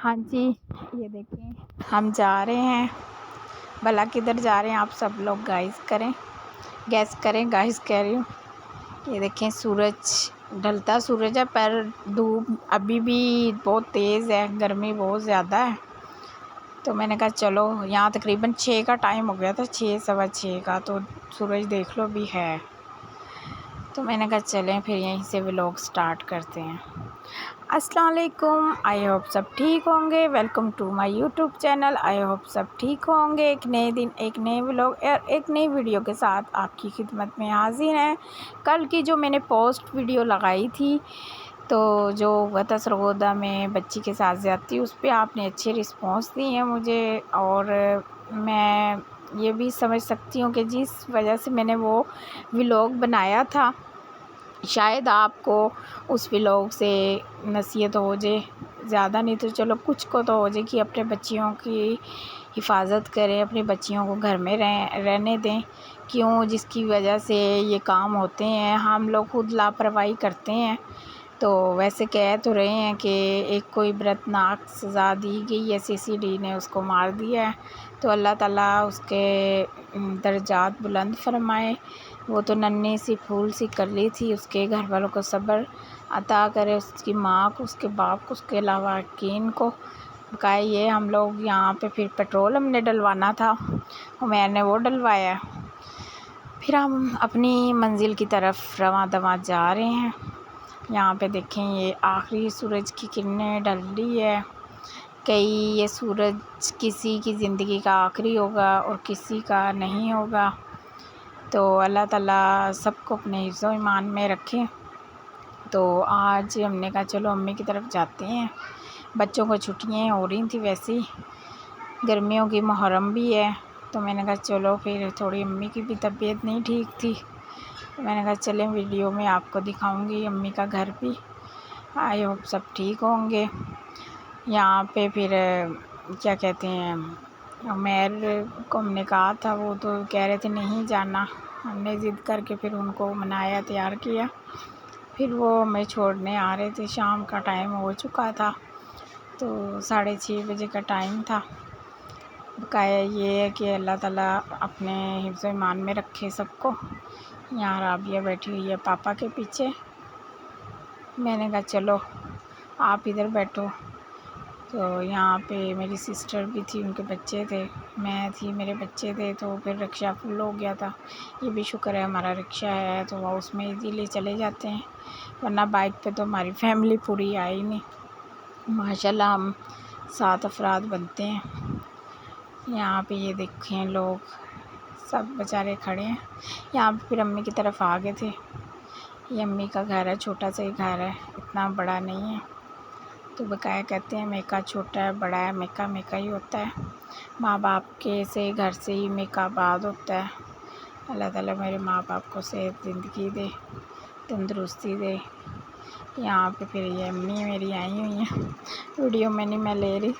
ہاں جی، یہ دیکھیں ہم جا رہے ہیں. بھلا کدھر جا رہے ہیں آپ سب لوگ گیس کریں. گائز کہہ رہی ہوں. یہ دیکھیں سورج ڈھلتا سورج ہے، پر دھوپ ابھی بھی بہت تیز ہے، گرمی بہت زیادہ ہے. تو میں نے کہا چلو، یہاں تقریباً 6 کا ٹائم ہو گیا تھا، 6 سوا 6 کا، تو سورج دیکھ لو بھی ہے. تو میں نے کہا چلیں پھر یہیں سے ولاگ سٹارٹ کرتے ہیں. السلام علیکم، آئی ہوپ سب ٹھیک ہوں گے. Welcome to my YouTube channel. I hope سب ٹھیک ہوں گے. ایک نئے دن، ایک نئے ولاگ اور ایک نئی ویڈیو کے ساتھ آپ کی خدمت میں حاضر ہیں. کل کی جو میں نے پوسٹ ویڈیو لگائی تھی، تو جو غطا سرگودا میں بچی کے ساتھ زیادتی، اس پہ آپ نے اچھے رسپانس دی ہیں مجھے، اور میں یہ بھی سمجھ سکتی ہوں کہ جس وجہ سے میں نے وہ ولاگ بنایا تھا، شاید آپ کو اس ولاگ سے نصیحت ہو جائے. زیادہ نہیں تو چلو کچھ کو تو ہو جائے کہ اپنے بچیوں کی حفاظت کریں، اپنی بچیوں کو گھر میں رہنے دیں. کیوں؟ جس کی وجہ سے یہ کام ہوتے ہیں، ہم لوگ خود لاپرواہی کرتے ہیں. تو ویسے کہہ تو رہے ہیں کہ ایک کوئی عبرتناک سزا دی گئی ہے، CCD نے اس کو مار دیا ہے. تو اللہ تعالیٰ اس کے درجات بلند فرمائے. وہ تو ننھی سی پھول سی کر لی تھی، اس کے گھر والوں کو صبر عطا کرے، اس کی ماں کو، اس کے باپ کو، اس کے علاوہ کین کو. بقایا یہ ہم لوگ یہاں پہ پھر پیٹرول ہم نے ڈلوانا تھا، میں نے وہ ڈلوایا. پھر ہم اپنی منزل کی طرف رواں دواں جا رہے ہیں. یہاں پہ دیکھیں یہ آخری سورج کی کرنیں ڈل رہی ہے. کئی یہ سورج کسی کی زندگی کا آخری ہوگا اور کسی کا نہیں ہوگا. تو اللہ تعالیٰ سب کو اپنے حفظ و ایمان میں رکھے. تو آج ہم نے کہا چلو امی کی طرف جاتے ہیں. بچوں کو چھٹیاں ہو رہی تھیں، ویسے ہی گرمیوں کی محرم بھی ہے. تو میں نے کہا چلو پھر تھوڑی امی کی بھی طبیعت نہیں ٹھیک تھی، تو میں نے کہا چلیں ویڈیو میں آپ کو دکھاؤں گی امی کا گھر بھی. آئی ہوپ سب ٹھیک ہوں گے. یہاں پہ پھر کیا کہتے ہیں، عمیر کو ہم نے کہا تھا، وہ تو کہہ رہے تھے نہیں جانا. ہم نے ضد کر کے پھر ان کو منایا، تیار کیا. پھر وہ ہمیں چھوڑنے آ رہے تھے. شام کا ٹائم ہو چکا تھا، تو 6:30 بجے کا ٹائم تھا. بقایا یہ ہے کہ اللہ تعالیٰ اپنے حفظ و ایمان میں رکھے سب کو. یہاں رابعہ بیٹھی ہوئی ہے پاپا کے پیچھے. میں نے کہا چلو آپ ادھر بیٹھو. تو یہاں پہ میری سسٹر بھی تھی، ان کے بچے تھے، میں تھی، میرے بچے تھے. تو پھر رکشہ فل ہو گیا تھا. یہ بھی شکر ہے ہمارا رکشہ ہے، تو وہ اس میں ایزیلی چلے جاتے ہیں، ورنہ بائک پہ تو ہماری فیملی پوری آئی نہیں. ماشاءاللہ ہم 7 افراد بنتے ہیں. یہاں پہ یہ دیکھیں لوگ سب بیچارے کھڑے ہیں. یہاں پہ پھر امی کی طرف آ گئے تھے. یہ امی کا گھر ہے، چھوٹا سا ہی گھر ہے، اتنا بڑا نہیں ہے. تو بقایا کہتے ہیں میکا چھوٹا ہے، بڑا ہے میکا میکا ہی ہوتا ہے. ماں باپ کے سے گھر سے ہی میکا آباد ہوتا ہے. اللہ تعالیٰ میرے ماں باپ کو صحت زندگی دے، تندرستی دے. یہاں پہ پھر یہ امی میری آئی ہوئی ہیں. ویڈیو میں نہیں میں لے رہی،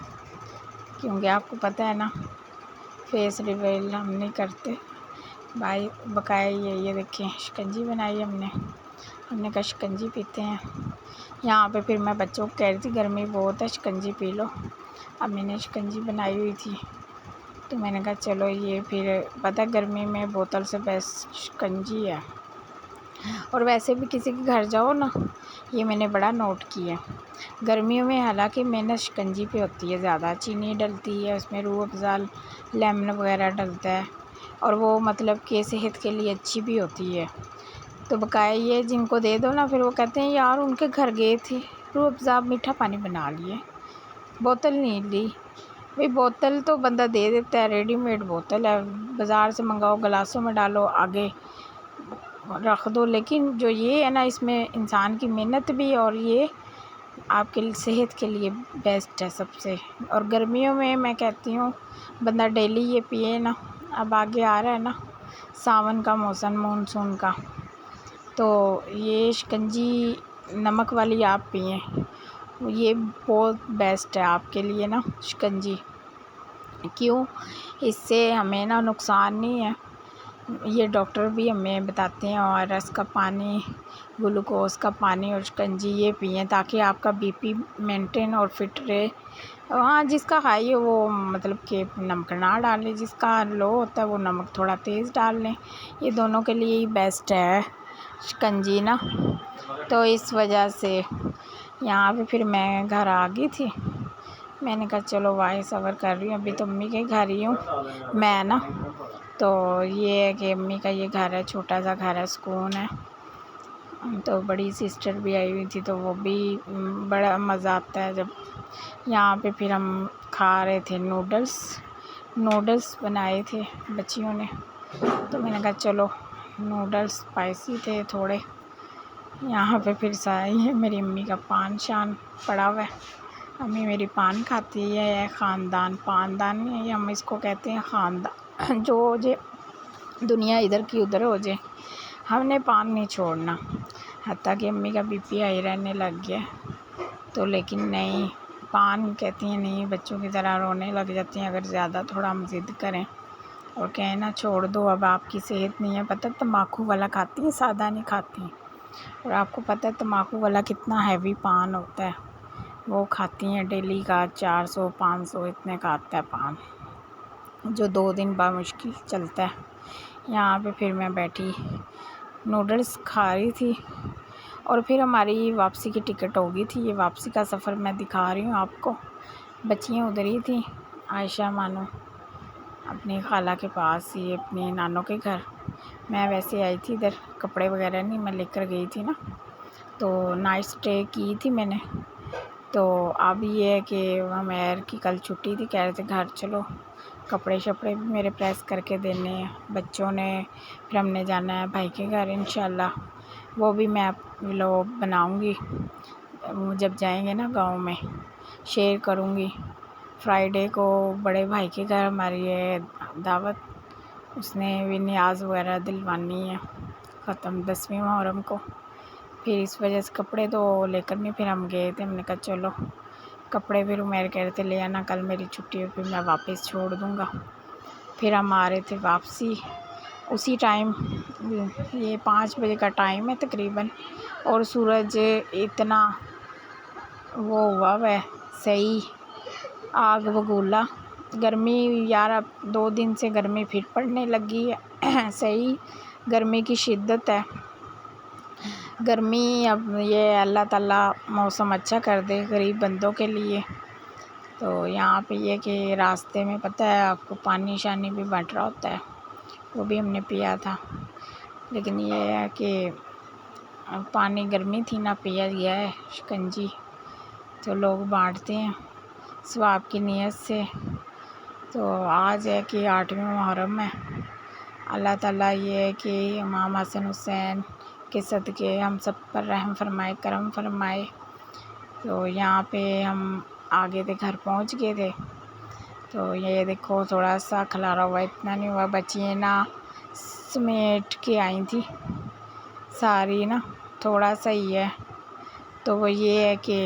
کیونکہ آپ کو پتہ ہے نا فیس ریویل ہم نہیں کرتے. بھائی بقایا یہ دیکھیں شکنجی بنائی ہم نے کہا شکنجی پیتے ہیں. یہاں پہ پھر میں بچوں کو کہہ رہی تھی گرمی بہت ہے، شکنجی پی لو. امی نے شکنجی بنائی ہوئی تھی، تو میں نے کہا چلو یہ پھر پتہ گرمی میں بوتل سے بیسٹ شکنجی ہے. اور ویسے بھی کسی کے گھر جاؤ نا، یہ میں نے بڑا نوٹ کیا، گرمیوں میں حالانکہ محنت شکنجی پہ ہوتی ہے، زیادہ چینی ڈلتی ہے اس میں، روح افزا لیمن وغیرہ ڈلتا ہے، اور وہ مطلب کہ صحت کے لیے اچھی بھی ہوتی ہے. تو بقایا یہ جن کو دے دو نا، پھر وہ کہتے ہیں یار ان کے گھر گئے تھے، روح افزا میٹھا پانی بنا لیے، بوتل نہیں لی. بھئی بوتل تو بندہ دے دیتا ہے، ریڈی میڈ بوتل ہے، بازار سے منگاؤ، گلاسوں میں ڈالو، آگے رکھ دو. لیکن جو یہ ہے نا، اس میں انسان کی محنت بھی، اور یہ آپ کے صحت کے لیے بیسٹ ہے سب سے. اور گرمیوں میں کہتی ہوں بندہ ڈیلی یہ پیے نا. اب آگے آ رہا ہے نا ساون کا موسم، مونسون کا، تو یہ شکنجی نمک والی آپ پئیں، یہ بہت بیسٹ ہے آپ کے لیے نا شکنجی. کیوں؟ اس سے ہمیں نا نقصان نہیں ہے. یہ ڈاکٹر بھی ہمیں بتاتے ہیں، اور رس کا پانی، گلوکوز کا پانی اور شکنجی یہ پئیں تاکہ آپ کا بی پی مینٹین اور فٹ رہے۔ ہاں، جس کا ہائی ہے وہ مطلب کہ نمک نہ ڈالیں، جس کا لو ہوتا ہے وہ نمک تھوڑا تیز ڈال لیں۔ یہ دونوں کے لیے ہی بیسٹ ہے شکنجی نا۔ تو اس وجہ سے یہاں پہ پھر میں گھر آ گئی تھی۔ میں نے کہا چلو وائس اوور کر رہی ہوں، ابھی تو امی کے گھر ہی ہوں میں نا۔ تو یہ ہے کہ امی کا یہ گھر ہے، چھوٹا سا گھر ہے، سکون ہے۔ تو بڑی سسٹر بھی آئی ہوئی تھی تو وہ بھی بڑا مزہ آتا ہے جب یہاں پہ۔ پھر ہم کھا رہے تھے نوڈلس بنائے تھے بچیوں نے، تو میں نے کہا چلو نوڈلس اسپائسی تھے تھوڑے۔ یہاں پہ پھر سائی ہے میری امی کا پان شان پڑا ہوا ہے۔ امی میری پان کھاتی ہے، خاندان پاندان نہیں ہے، ہم اس کو کہتے ہیں خاندان۔ جو ہو جائے دنیا ادھر کی ادھر ہو جائے، ہم نے پان نہیں چھوڑنا۔ حتیٰ کہ امی کا بی پی ہائی رہنے لگ گیا تو لیکن نہیں، پان کہتی ہیں نہیں، بچوں کی طرح رونے لگ جاتی ہیں اگر زیادہ تھوڑا ہم ضد کریں اور کہیں نا چھوڑ دو، اب آپ کی صحت نہیں ہے۔ پتہ تمباکو والا کھاتی ہیں، سادہ نہیں کھاتی ہیں، اور آپ کو پتہ ہے تمباکو والا کتنا ہیوی پان ہوتا ہے، وہ کھاتی ہیں ڈیلی کا 400-500 اتنے کا آتا ہے پان، جو 2 دن بمشکل چلتا ہے۔ یہاں پہ پھر میں بیٹھی نوڈلس کھا رہی تھی، اور پھر ہماری واپسی کی ٹکٹ ہو گئی تھی۔ یہ واپسی کا سفر میں دکھا رہی ہوں آپ کو۔ بچیاں ادھر ہی تھیں، عائشہ مانو اپنی خالہ کے پاس ہی، اپنی نانوں کے گھر۔ میں ویسے آئی تھی ادھر، کپڑے وغیرہ نہیں میں لے کر گئی تھی نا، تو نائٹ اسٹے کی تھی میں نے۔ تو اب یہ ہے کہ عمیر کی کل چھٹی تھی، کہہ رہے تھے گھر چلو، کپڑے شپڑے بھی میرے پریس کر کے دینے ہیں بچوں نے۔ پھر ہم نے جانا ہے بھائی کے گھر انشاءاللہ، وہ بھی میں ولاگ بناؤں گی جب جائیں گے نا گاؤں میں، شیئر کروں گی۔ فرائیڈے کو بڑے بھائی کے گھر ہماری ہے دعوت، اس نے بھی نیاز وغیرہ دلوانی ہے ختم 10ویں محرم کو۔ پھر اس وجہ سے کپڑے تو لے کر نہیں، پھر ہم گئے تھے، ہم نے کہا چلو کپڑے، پھر عمیر کہہ رہے تھے لے آنا، کل میری چھٹی ہے پھر میں واپس چھوڑ دوں گا۔ پھر ہم آ رہے تھے واپسی اسی ٹائم، یہ 5 بجے کا ٹائم ہے تقریباً، اور سورج اتنا وہ ہوا ہے صحیح آگ بگولا۔ گرمی یار اب 2 دن سے گرمی پھر پڑنے لگی ہے، صحیح گرمی کی شدت ہے۔ گرمی اب یہ اللہ تعالیٰ موسم اچھا کر دے غریب بندوں کے لیے۔ تو یہاں پہ یہ کہ راستے میں پتہ ہے آپ کو پانی شانی بھی بانٹ رہا ہوتا ہے، وہ بھی ہم نے پیا تھا، لیکن یہ ہے کہ پانی گرمی تھی نہ پیا گیا ہے شکنجی، تو لوگ بانٹتے ہیں ثواب کی نیت سے۔ تو آج ہے کہ 8ویں محرم ہے، اللہ تعالیٰ یہ ہے کہ امام حسن حسین کے صدقے ہم سب پر رحم فرمائے، کرم فرمائے۔ تو یہاں پہ ہم آگے تھے، گھر پہنچ گئے تھے، تو یہ دیکھو تھوڑا سا کھلارا ہوا، اتنا نہیں ہوا، بچیاں نا سمیٹ کے آئی تھی ساری نا، تھوڑا سا ہی ہے۔ تو وہ یہ ہے کہ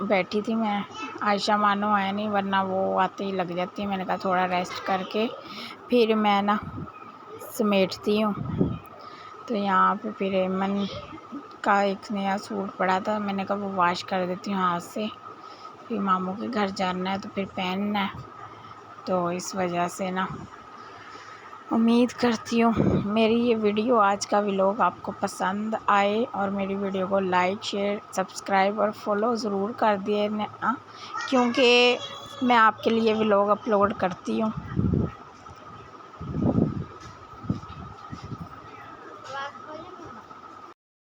بیٹھی تھی میں، عائشہ مانو ہے نہیں ورنہ وہ آتے ہی لگ جاتی ہے، میں نے کہا تھوڑا ریسٹ کر کے پھر میں نا سمیٹتی ہوں۔ تو یہاں پہ پھر ایمن کا ایک نیا سوٹ پڑا تھا، میں نے کہا وہ واش کر دیتی ہوں ہاتھ سے، پھر ماموں کے گھر جانا ہے تو پھر پہننا ہے، تو اس وجہ سے نا امید کرتی ہوں میری یہ ویڈیو آج کا ولاگ آپ کو پسند آئے، اور میری ویڈیو کو لائک شیئر سبسکرائب اور فالو ضرور کر دیے نا، کیونکہ میں آپ کے لیے ولاگ اپلوڈ کرتی ہوں۔